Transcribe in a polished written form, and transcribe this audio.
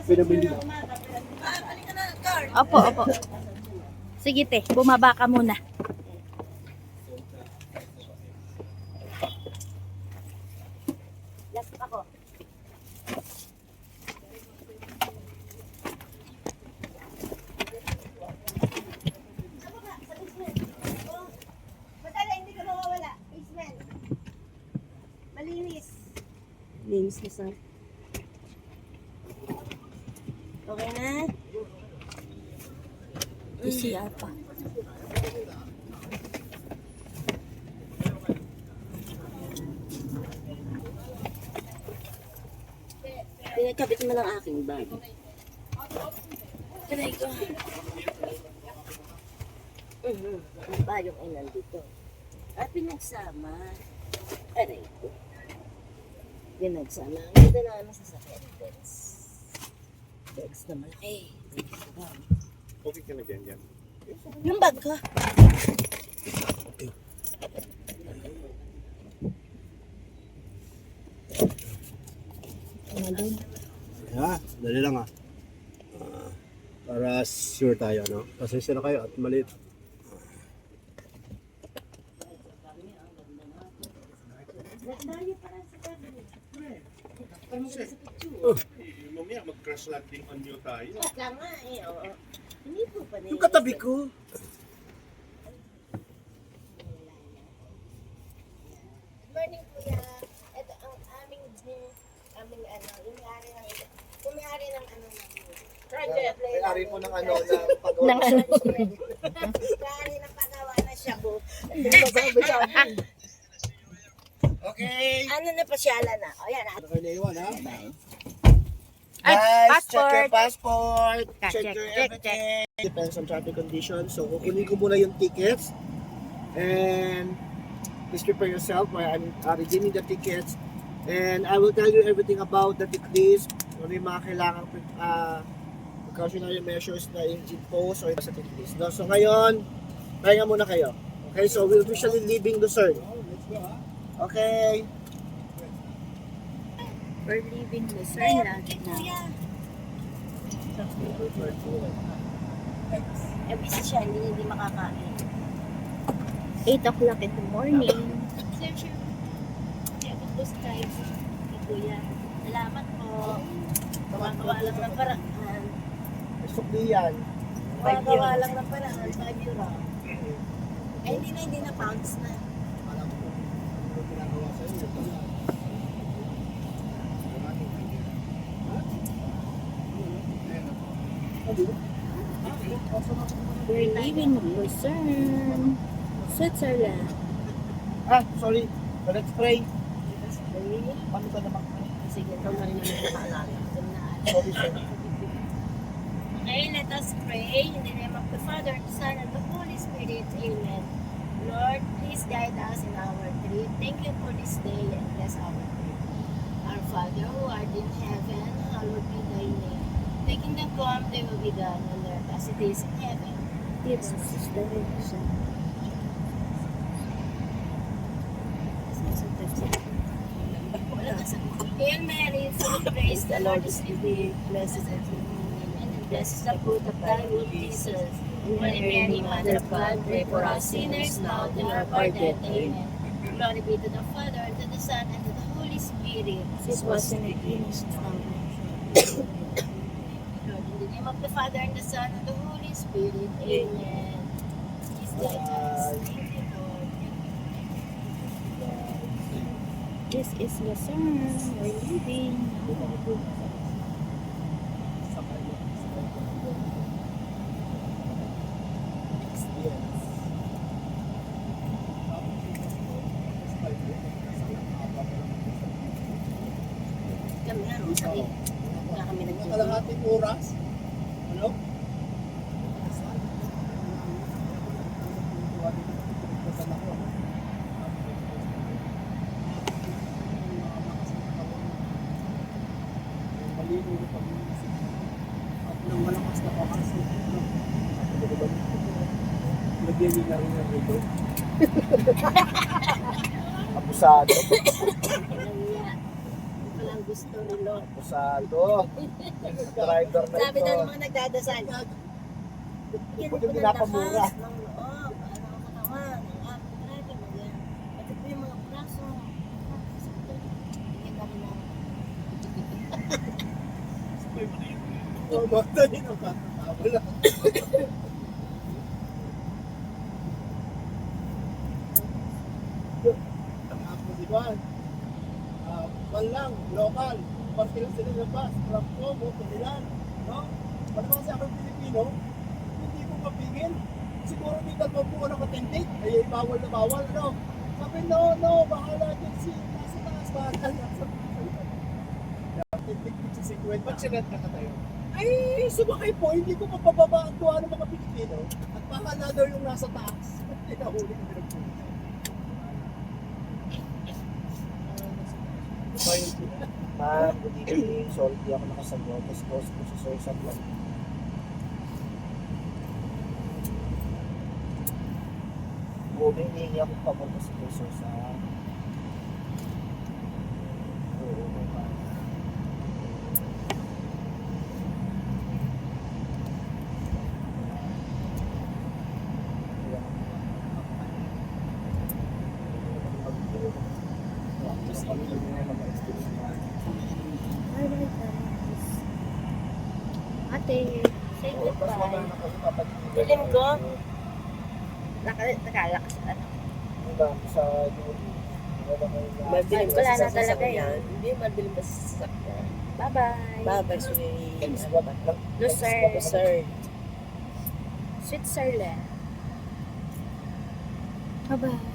pinabili. Opo, opo. Sige te, bumaba ka muna. Last ako. Linis na sir. Okay na? PCR pa. Pinagkabit mo ng aking bag. Kanay ko. Ang bayong ay nandito. At pinagsama. Aray ko. Pinagsama. Ang ganda na sa sakit. Dex na malaki. Okay ka na ganyan. Yung bag ka. Yeah, dali lang para sure tayo, no? Pasensya na kayo at maliit. Mamaya mag-crash landing on you tayo. Kaya nga eh, oo. Hindi po pa Yung katabi ko. Good morning, kuya. Ito ang aming ano, yung may-ari ng ano project. May-ari po ng ano, ng pagawa. Ng ano? May-ari ng pagawa na shabu. Okay. Ano na pasyalan na? O yan, Ano kayo naiwan, ha? Guys, check passport. your passport. Check, Check check, your check, everything. Depends on traffic conditions. So, kukunin ko muna yung tickets. And please prepare yourself while I'm redeeming the tickets. And I will tell you everything about the decrease. Ano yung mga kailangan precautionary measures na impose or sa decrease. No? So, ngayon, pahinga muna kayo. Okay, so we're officially leaving Luzerne. Okay. We're leaving Luzerne lagi na. Busy siya, hindi makakain. 8 o'clock in the morning. Sir, subscribe kay Kuya. Salamat po. Gumagawa lang ng paraan. Sukli yan. Gumagawa lang ng paraan. 5 euro. Eh, hindi na pounds na. We're leaving Luzerne, Switzerland. Sorry. So let's pray. Paano ba naman? Sige, ito na rin naman nakaalala. Sorry, sir. Okay, let us pray in the name of the Father, the Son, and the Holy Spirit. Amen. Lord, please guide us in our trip. Thank you for this day and bless our trip. Our Father who art in heaven, hallowed be thy name. Thy kingdom come, thy will be done on earth as it is in heaven. Give us this day our food. Hail Mary, full of grace, the Lord is with thee. Blessed is the and blessed is the fruit of thy womb, Jesus. Holy Mary, Mother of God, pray for us sinners now and in our hour of death. Amen. Glory be to the Father, and to the Son, and to the Holy Spirit. This was in the beginning, now. Lord, in the name of the Father, and the Son, and the Holy Spirit. Amen. Please guide us. Thank you, Lord. This is Luzerne. We're leaving. Kami na, Rosary. Wala kami nagtutulog. Kalahating oras. Ano? At nang malakas na pakasok. Lagyan niyo na rin ang rito. Abusado. Walang gusto ni Lord. Saldo. Driver na Sabi ito. daw ng mga nagdadasal, bigyan ko Yung ng pinapamura. lakas, ng loob, ang katawan, ang aming driver, magyan. Pati po yung mga braso. Bigyan kami ng Oh, bata din ang kakatawa lang. Ako si Juan. Juan lang, local. Partil sila ng bus. From Como, Pinilan. No? Pag naman sa akin Pilipino, hindi ko mapingin. Siguro may dalawang buwan ako tindig. Ay, bawal na bawal. Ano? Sabi, no, bahala din si nasa taas. Bahala na sa tindig ko si 50. Ba't sila nakatayo? Ay, sumakay po, hindi ko mapababa ang tuwa ng mga Pilipino. At bahala daw yung nasa taas. Tinahuli ko pinagpunan. Ma'am, good evening. Sorry, di ako nakasagot. Tapos po si Sir Sablan. Humingi ako papunta si Sir sa... Oo, ma'am. ate, say goodbye. Dilim ko. Nakalakas ano. Sa Madilim Wala kasi na sa talaga sasakyan. yan. Hindi madilim kasi sa sasakyan. Bye-bye. Babay, sweet. Loser. Sir. Switzerland. Bye-bye.